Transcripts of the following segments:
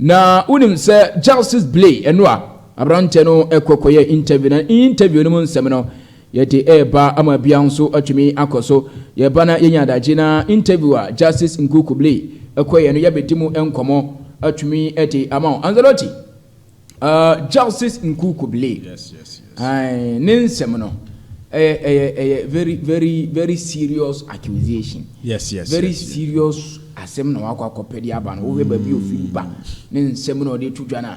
na unim se Justice Blay enwa abrante no ekokoye interview no nsem no yete eba ama bia nso atwumi akoso yeba na yenya adaje na interviewer Justice Nkuku Blay ekoye no yabedimu enkomo atwumi ete ama Anzaloti Justice Nkuku Blay yes ai ninsem no very serious accusation yes very serious asem na wakwa kopedi aba no wo ba bi ofi ba ninsem no de tudwana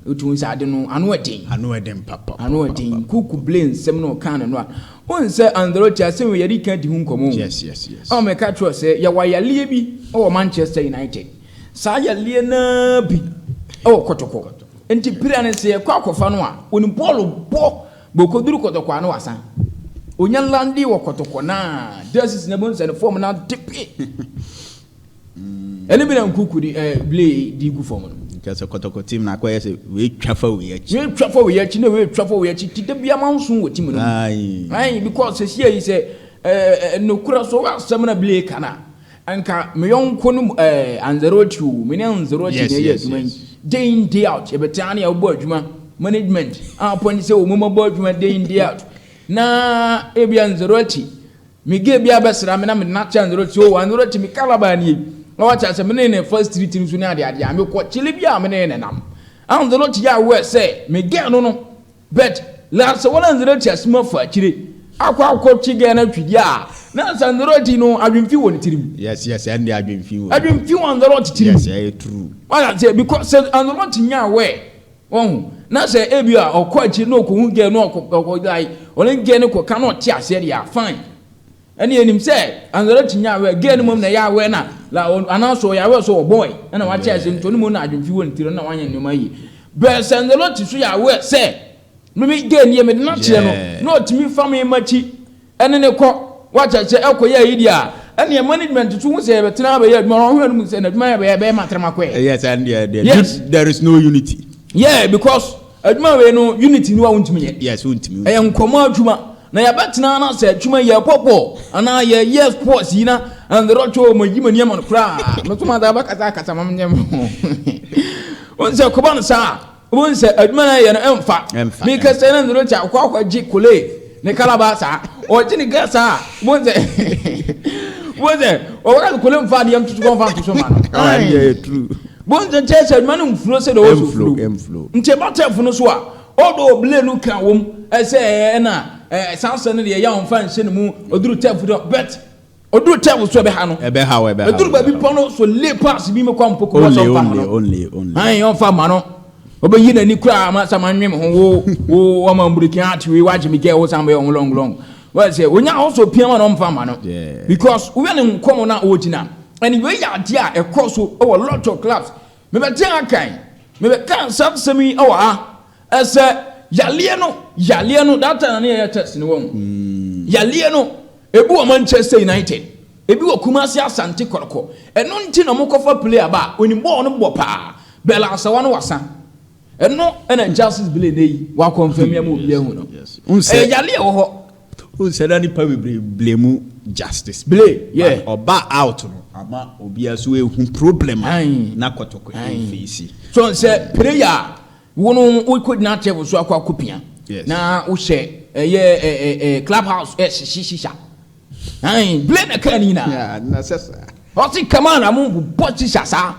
utun sa ade no anu eden papa anu eden Nkuku Blay nsem no kan no a won se Anzaloti asem we yedi kan di hu nkomo yes o me ka tro se ya wayalie bi o Manchester United sa yalie na bi o Kotoko enti pira ne se kwa akofa no a oni ball bokoduru Kotoko anu wasan onya landi wo Kotoko na this na bonse ne form na depe ene bi na Nkuku di Blay di gu form no because Kotoko team na kwa say we twafa we yachi na we twafa we yachi ti de bia manso wo team no ai because se yi se no kura so wa asem na Blay kana anka me yonko no Anzaloti me ne Anzaloti ne ye adwuma day in day out e betani ya bo adwuma management appoint say o mo bo adwuma day in day out na ebi Anzaloti me ge bia besra me na me na cha Anzaloti o Anzaloti me kalaba ni na wacha se me ne first street nso ni ade me ko chile bia me ne nam Anzaloti ya we say me ge no but last one Anzaloti asma fa chire akwa chige na twidi a na Anzaloti no adwemfi woni tirim yes and adwemfi Anzaloti tirim yes true why say because Anzaloti nya we na say ebi a okwachi no ko hu ge no okoko dai ole ge ne ko ka no ti ase dia fine ene enim say Anzaloti nya we ge ne mom na ya we na la anaso ya we so boy na wa ti ase ntoni mo na adwemfi woni tirim na wanya nyoma yi but Anzaloti so ya we say me ge ne me na kire no no timi fam machi ene ne ko wacha che ekoya yi dia ene management tu hu say betena ba ya adwuma ho anu say na adwuma ya be matrama kwe yes and there is no unity because adwuma we no unity ni wa wontumi ye yes wontumi nkomo adwuma na ya betena na say adwuma ye popo ana ye yes sports yi na and the rocho mo yima ni amon kra no tuma da ba kata mam nyem on say ko ban sa on say adwuma na ye no emfa me ka say na the rocho akwa ji kole ne kalaba sa o ji ni gasa on say o wa kole mfa de am tutu kon fa tutu ma no yeah true bonze chese man mfuro se do wo flow nche batef no so a odo Blay no ka wom ese na sansa ne de ya onfa nse ne mu oduru tef do bet oduru tef so be ha no oduru ba bi pono so le pass bi me kwa mpoko wa so fa no only ai onfa ma no obayi na ni kura ma sama nwem ho wo ma mburiki ati we waje mi ge wo sam be on long well say onya also pia ma no mfa ma no because we ne nkomo na otina and we ya dia e course o lot of clubs me be ten akan me be kan sami o ese yalie no that time na ye test ni won yalie no ebi o Manchester United ebi o Kumasi Asante Kotoko eno nti na mokofa player ba oni ball no bo pa bela asawa no wasa eno na Justice Blay nei wa confirm ya mo Blay hu no yalie wo ho o se da ni pa Blay mu Justice Blay yeah oba out no ama obi aso ehun problem na Kotoko face so say player wono we could not have so akwa kopia na wo she clubhouse shisha Blay na kanina yeah na sesa o ti come on amu bochi sasa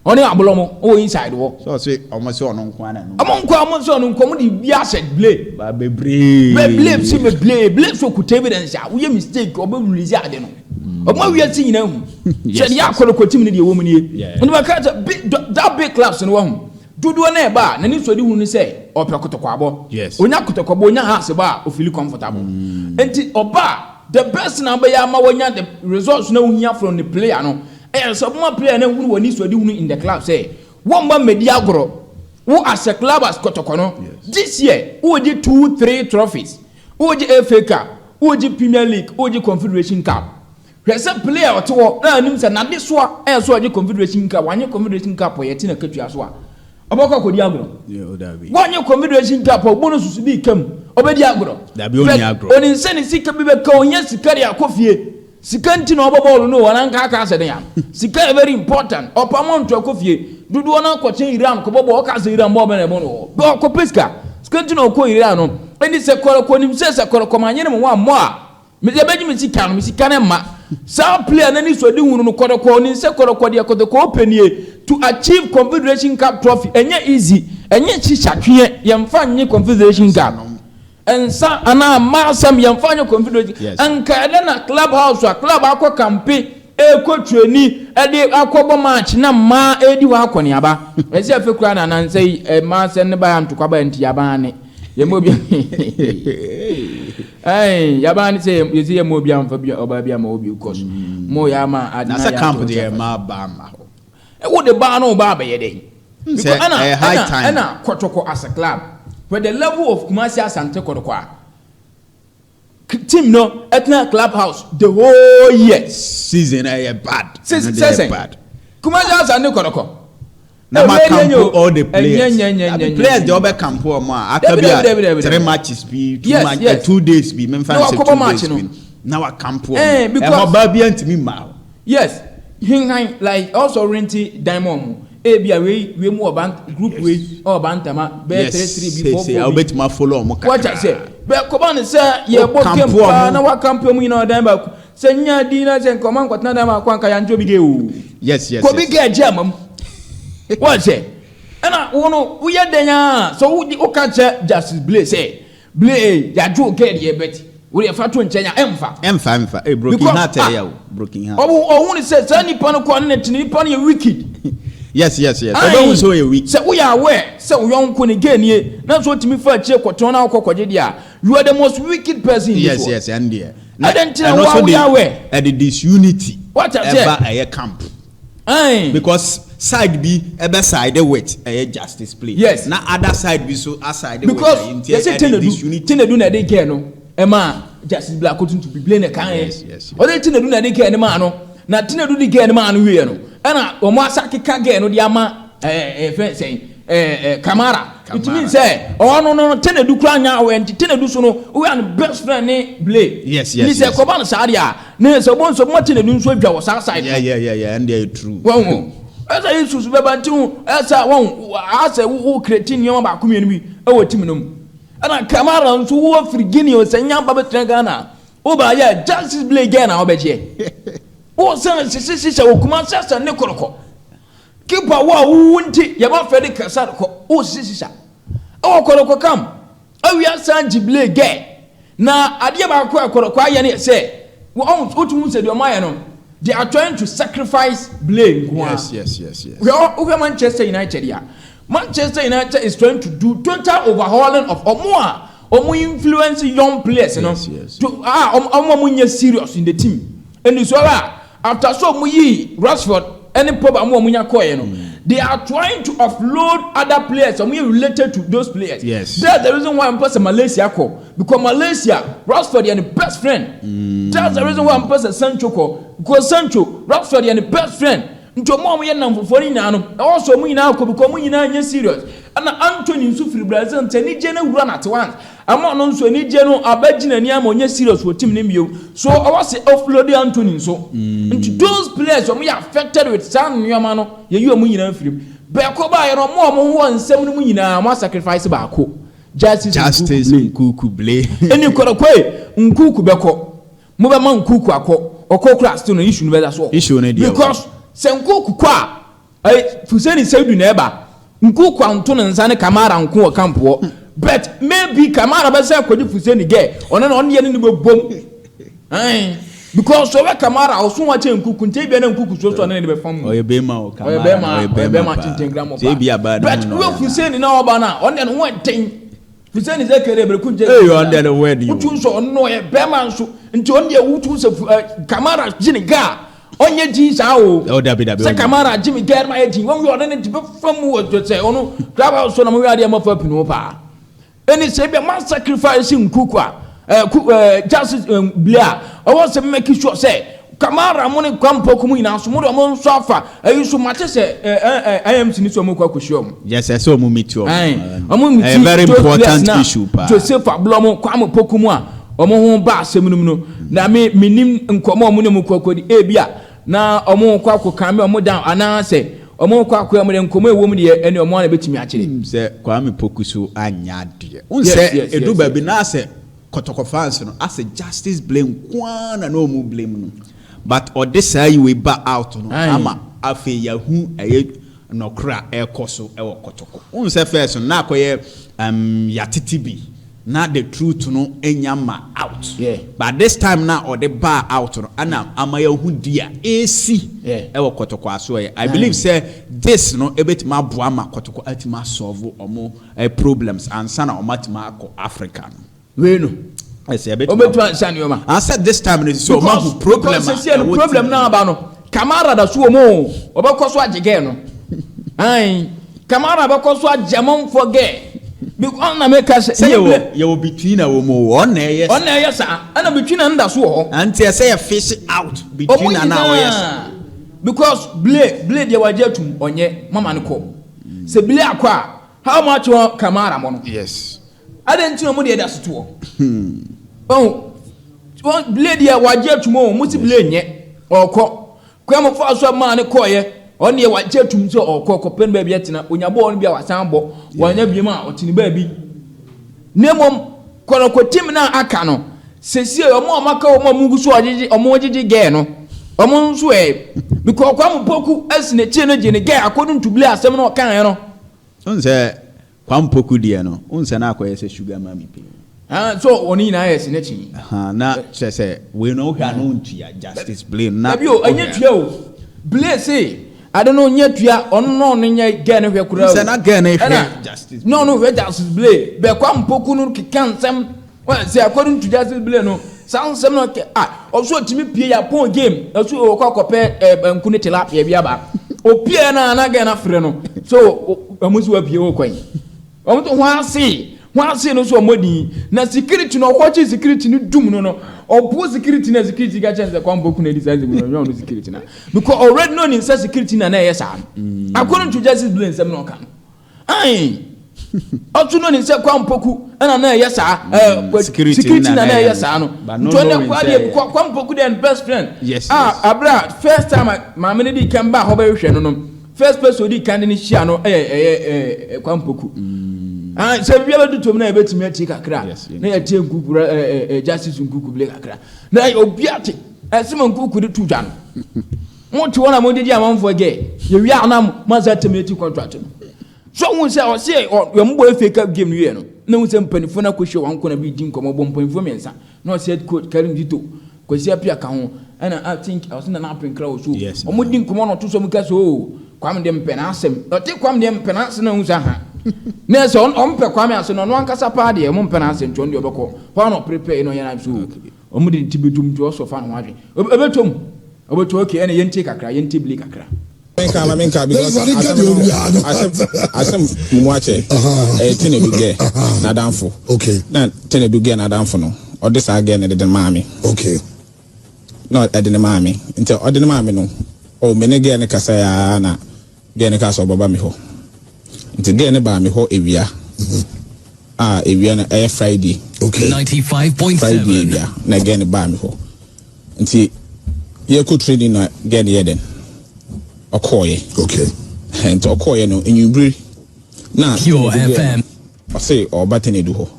oni abolomo o inside wo so say omo se ono nko ana omo se ono nko mo di bia said Blay ba bebre Blay si me Blay so ku evidence a we mistake obo release ade no omo wi ati nyina hu se ya Kotoko team ne de wo mu nie oni ba ka that big clubs no wo hu dudu na e ba na ni so di hu ni say ope Kotoko abo onya Kotoko abo onya house ba o feel comfortable enti oba the best na ba ya ma wonya the results na wonya from the player no so my player na hu woni so di hu in the club say one man media agro who as a club as Kotoko no this year who did 2-3 trophies who did FA Cup who did Premier League who did Confederation Cup Rese player oto na anim se na de so a so age Confederation Cup wanye Confederation Cup yeti na katua so a obaka kodi agro wanye Confederation Cup obono susu bi kam obedi agro da bi oni agro oni nse ni sika bi be ka onya sikari akofie sika nti na obobolo no wana nka aka ase den ya sika very important opamonto akofie do na ko chen Iran ko bobo o ka se Iran bo be na bo no do ko peska skenti no ko Iran no eni se ko nim se ko manye ne mo a me de beji me sika na ma sa player na ni so di hunu no ko ni se ko de Kotoko openie to achieve Confederation Cup trophy enye easy enye chichakwe yemfa nye Confederation Cup ensa ana masam yemfa nye Confederation anka na clubhouse a club akọ campaign ekotreni ede akobo match na ma edi wa akoni aba ese afekura na nansei ma se ne ba antokwa ba nti yaba ne yemobi yaba se yesi yemobi amfa bi oba bi ama obi ukos mo ya ma adina ya camp de ma ba ma wo de ba no ba ye dey because ana Kotoko as a club where the level of Kumasi Asante Kotoko team no etna clubhouse the whole year season bad bad Kumasi Asante Kotoko na ma camp all the players players they over camp o ma akabia 3 matches be 2 days be men fan 2 days be na wa camp o because ba bia ntimi ma yes like also renting diamond bia we mu oban group we oban tama be 3 before say I bet ma follow mo what I say be ko ban say ye bo camp na wa camp mu ina dan ba say nya di na say command kwatna dan ma kwanka ya njo bi ge o yes ko bi ge jam what say ana wono we ye denya so wo ka che Justice Blay say Blay ya jo ge de bet we ye fa to nchenya emfa broken heart ya broken heart o woni say nipa no ko ne tini nipa no ye wicked yes oba so ye weak say we are aware say we yonko ne ge nie na so timi fa chie koton na akokwaje dia you are the most wicked person in this world yes and there and also we are aware and the disunity what I say ever a camp because side be ebe side with a justice play yes na other side be so aside because they say tenedu na dey care no ema Justice Blay continue to be blame na kan yes o dey tenedu na dey care ne ma no na tenedu dey care ne ma no we no ana o mo asake ka ge no dey ama Kamara it means say no tenedu kra nya awenti tenedu so no we are best friend ne Blay yes ni say ko ba no sadia ne so bon so mo tenedu nso adwa wo sa side yeah and they true won asa Jesus be bantu asa won asa wo creating yoma ba kumie ni e wo tim no ana Kamara nso wo frigini o sanya ba betra Ghana o ba ya Justice Blay Ghana o be je o san sisi wo kuma sasa ne koroko kipa wa wunti ya ba fedi kasa ko o sisi o koroko kam awia san Blay ge na ade ba ko koroko aye ne say wo tun se de o maye no they are trying to sacrifice Blay. Yes. We are Manchester United here. Manchester United is trying to do total overhauling of Omo influence young players, you know. To Omo serious in the team. And so after so muyi Rashford any problem munya koye no. They are trying to offload other players related to those players. Yes. That's the reason why I'm person Malaysia ko. Because Malaysia, Rashford is the best friend. That's the reason why I'm person Sancho ko. Because Sancho, Rashford is the best friend. Nto mo ye nam fofori na no. Also mu nyina ko because mu nyina anya serious. Ana Anthony nso free Brazil ntani je na wura na te once. Ama no nso ni je no abagina ni ama onye serious for team ni mio. So I was offload Anthony nso. Nto those players we are affected with some nyama no. Ye yu mu nyina free. Be ko ba ye no mo ho nsem no mu nyina mo sacrifice ba ko. Justice Nkuku Blay. Eni korokwe Nkuku be ko. Mo be ma Nkuku akọ. Okokra still no issue no be that so. Issue no dey. Because Nkuku kwa Fuseni Saidu neba Nkuku anto nsa ne Kamara nko o campo but maybe Kamara be say kwadi Fuseni ge ono na ono ye ne be bom because so we Kamara osun wa che Nkuku nte bia na Nkuku so na ne be fam o ye be ma o Kamara o ye be ma tintengram o bia ba but we Fuseni na oba na ono ne ho ten Fuseni ze kere be kunje on the word you utu so ono ye be ma nso nti ono ye utu so Kamara jini ga onye Jesus o dabi se Kamara Jimmy get my team when we are in to from what to say ono grab so na we are there ma fa pinu pa any say be man sacrifice Nkuku Justice Blay I want to make sure say Kamara mo ne kwampo kumu ina so mo do mo nso afa ayi so ma say IMC ni so mo kwa kwhom yes I saw mo meet you a very important issue pa Joseph Ablomo kwam pokumu a omo ho ba asemnum no na me minim nkomo mo ne mo kwakodi ebia na omo kwa ko kan me omo down ana se omo kwa kwa mo de nkomo ewom de ene omo na betimi akire se Kwame Pokuso anya de unse edu ba bi na se Kotoko fans no as justice blame kwana no mu blame no but or this we back out no ama afi yahu eye nokra ekoso e wo Kotoko unse first na akoye yatitibi na the truth no enyama out but this time now or the bar out no ana ama yahu dia AC e wo Kotoko aso I believe say this no ebetima boa ma Kotoko atima solve omo problems and sana omatima akọ Africa no we no I say bet obetu sani oma I said this time is so much problem na aba no Kamara da so mo obekoso agege no ai Kamara bekoso agemon forget because na make say you between a woman on yes sir and between and that so until say a fish out between and now yes because Blay dey wajetum onye mama ne ko say Blay akwa how much Kamara mo no yes I didn't know money that's to oh Blay dey wajetum o muti Blay nye okọ kwam for so man ne koye on ye wajetum so okọ ko pen ba bia tina onyabo on bia wasan bo wanya biem a otini ba bi nemom koroko tim na aka no sesi omo maka omo mugu so ojeje ge no omo nso because Kwame Poku asine tie no je ne ge according to Blay asem no kan no unse Kwame Poku die no unse na akoye se sugar mami pe so oni na yes ne chi na say we no hwa no ntua justice Blay na bio anya tua o Blay say I don't know nya tua ono no nya ge ne hwe kura unse na ge ne hwe justice no hwe justice Blay be Kwame Poku no kikan sem say according to justice Blay no sansem no also timi pie ya pon game also okwakope nkune tilapia bia ba opie na ge na frɛ no so amusi wa pie wo kwan omuto ho ase no so omodi na security no okwachi security ni dum no opo security na security ga chance Kwame Poku na decide no security na because already no in security na yes according to justice Blay nsem no kan ai otu no ni se Kwame Poku na yes security na yes no to na Kwame Poku den best friend abra first time ma me di kan ba ho ba hwe no first person di kan ni hia no Kwame Poku se bia be dutom na ebetimi ati kakra na ya tie nkukura justice nkuku Blay kakra na obiate esema nkuku di tuja no mo ti wona mo di amanfo ge ye wi anam maza temeti contract no so won say o say yo mbo efeka game no no na won say mpanifo na kohwe wan kona bi di nkomo bo mpanifo mensa na o said coach Karim Dito kwasi apia ka ho and I think I was in an apple crowd so o mo di nkomo no to so muka so Kwame dem pena asem o te Kwame dem pena asem na unsa ha na so on pe Kwame asem no ankasa pa de mo pena asem to ndi obeko ho no prepare no yana so o mo di tibetum to so fa no wadwe obetom obeto okay ene yenti kakra yenti Blay kakra Menka because asem muache tene duge na danfo okay na tene duge na danfo no o this again de mami okay no de mami nti o de mami no o menege ne kasa ya na ge ne kasa baba mi ho nti ge ne ba mi ho ewia ewia na Friday okay 95.7 na ge ne ba mi ho nti ye ko trading na ge ne yeden okoye okay and okoye no enyubri na Pure FM I say o batene du ho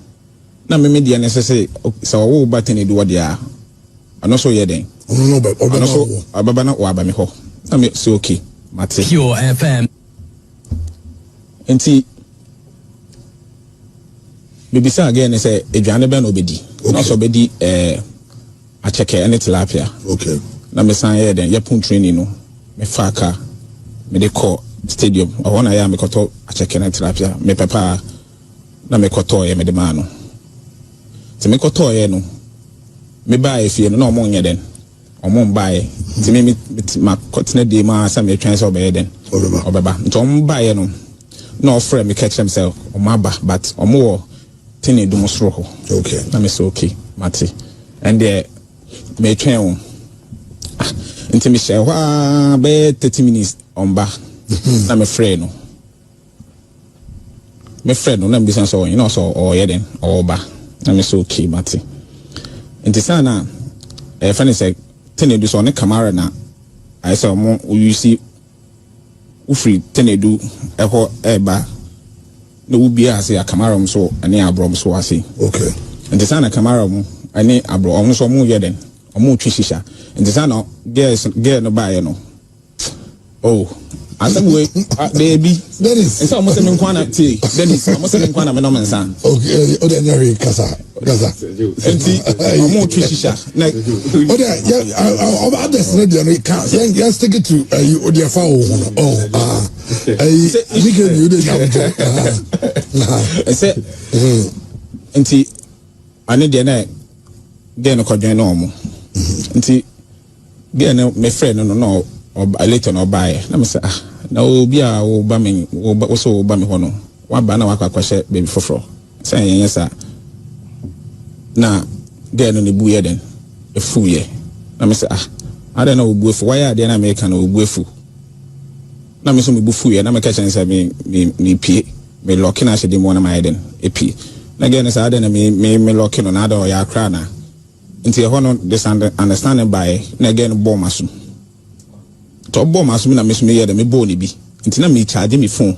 na me dia ne say wo batene du wo dia ano so yeden no but so ababa na wa ba me ho na me say okay mate Pure FM enti bibisa again say edwane be na obedi na so obedi a check any tilapia okay na me san yeden yapun training no me faka me de call stadium I wanna ya me koto a check na tilapia me papa na me koto ye me de ma no ti me koto ye no me ba efie no na omo nye den omo mba ye ti me ma kotena de ma sa me twan so be den obeba nti omo ba ye no na ofre me catch himself omo aba but omo wo tini du mosro ho okay na me so okay mate and there me twan nti me share wa be 30 minutes omba na me friend no na me so you know so o ye den o ba na me so okay mate nti sana funny say tene do so ne camera na I say mo you see ufri tenedu eho eba na ubia ase akamarom so ane abrom so ase okay nti sana kamarom ane abrom so mu yeden omu twishisha nti sana girl no bae no oh asabuwe baby Dennis nso mo se me nkwana ti Dennis mo se me nkwana me no mensa okay o de nyari kasa nti omu twishisha na o de ya others no dey no can you stick it to you o de fa oh we can you dey say nti ane de na get no kodwen no omo nti get no me friend no later no buy na me say na obi a wo ba me wo so wo ba me hono wa ba na wa kwakwahye baby foforo say yen yesa na get no ne buye den efu ye na me say ada na obu efu why ada na me ka na obu efu na me so me bufu ye na me ka chen say me pie me lock na shede mo na my den epi na get no say ada na me lock no na ada o ya kra na nti hono this understanding by na again bomb asu to bomb asu na me so me ye da me bo ni bi nti na me charge me phone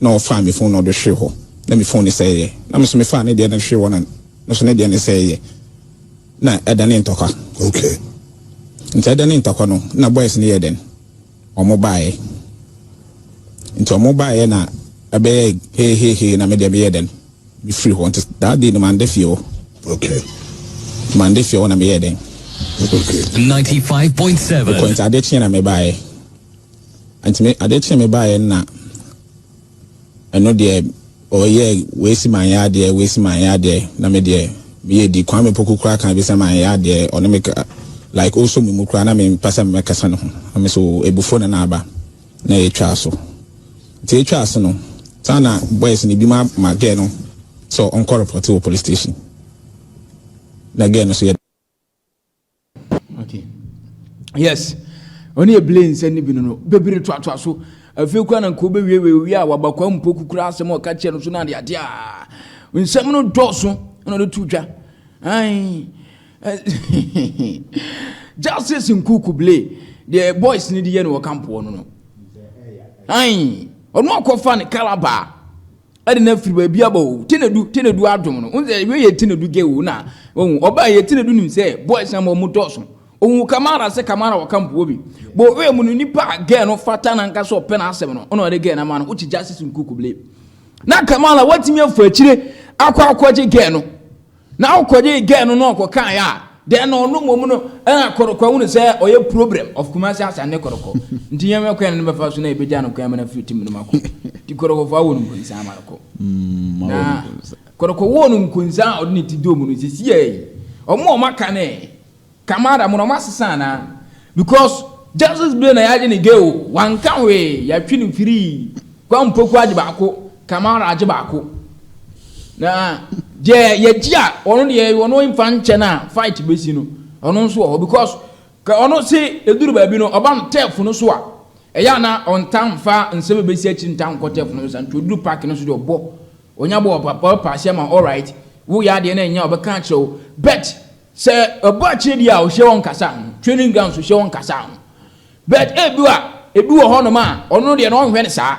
na ofa me phone no do hwe ho na me phone ni say ye na me so me fa na de na hwe ho na so na de na say ye na eda ne ntoka okay nti eda ne ntoka no na boys ni ye den omo bae nti omo bae na abe he na me de be ye den me free ho nti that day no man de fio okay Monday fi ona me yeden. Okay. 95.7. Point adechi na me bae. Anti me adechi me bae na eno de oye wesi man ya de na me de me ye di kwame poku kra kan bi se man ya de ono me like also me mukra na me pasa me kasa no ho. Me so ebufo na aba na e twa so. Ti e twa so no. Sana boys ni bi ma ge no. So on call report to police station. Again, so okay. Yes. Only a Blay send me no. Baby to so. A few kwan and kobe we are wabakwa mpoku kura asem o ka che no so na de ade a. Nsem no doso no do tuja. Ai. Justice Nkuku Blay. The boys need ye no campo no. Ai. Ono akofa ne Calabar. Ade na firi ba bia ba tenedu adom no unze we ye tenedu ge wo na oba ye tenedu nim se boys na mo doso ohun kamara se kamara wa kampo obi bo we mu nipa ge no fata na nka so pe na asem no ono de ge na ma no uchi Justice Nkuku Blay na kamara watimi afu akire akwaje ge no na akwaje ge no no akokan ya de no no mo no na korokwa hu se oye problem of kumasi asa ne korokwa nti yem akwa ne befa so na ebeja no kwa na fitim no mako ti korokwa fa wonu kunsa amarako na korokwa wonu kunsa odni ti do mu no sisi ye omo maka ne kamara mo no masesa na because Justice Blay na yaje ne geo wanka we ya twini firi kwa mpoku aje baako kamara aje baako na je ye gia ono de ono imfa nche na fight besi no ono nso ho because ka ono se eduru ba bi no oba tef no so a eya na ontan fa nsebe besi achi ntan kotef no so nto duru park no so de obo onya bo papa pasia ma all right wo ya de na nya obeka kyew bet se obo achi dia o hye won kasa training ground so hye won kasa bet ebi wo ho no ma ono de no hwe ne saa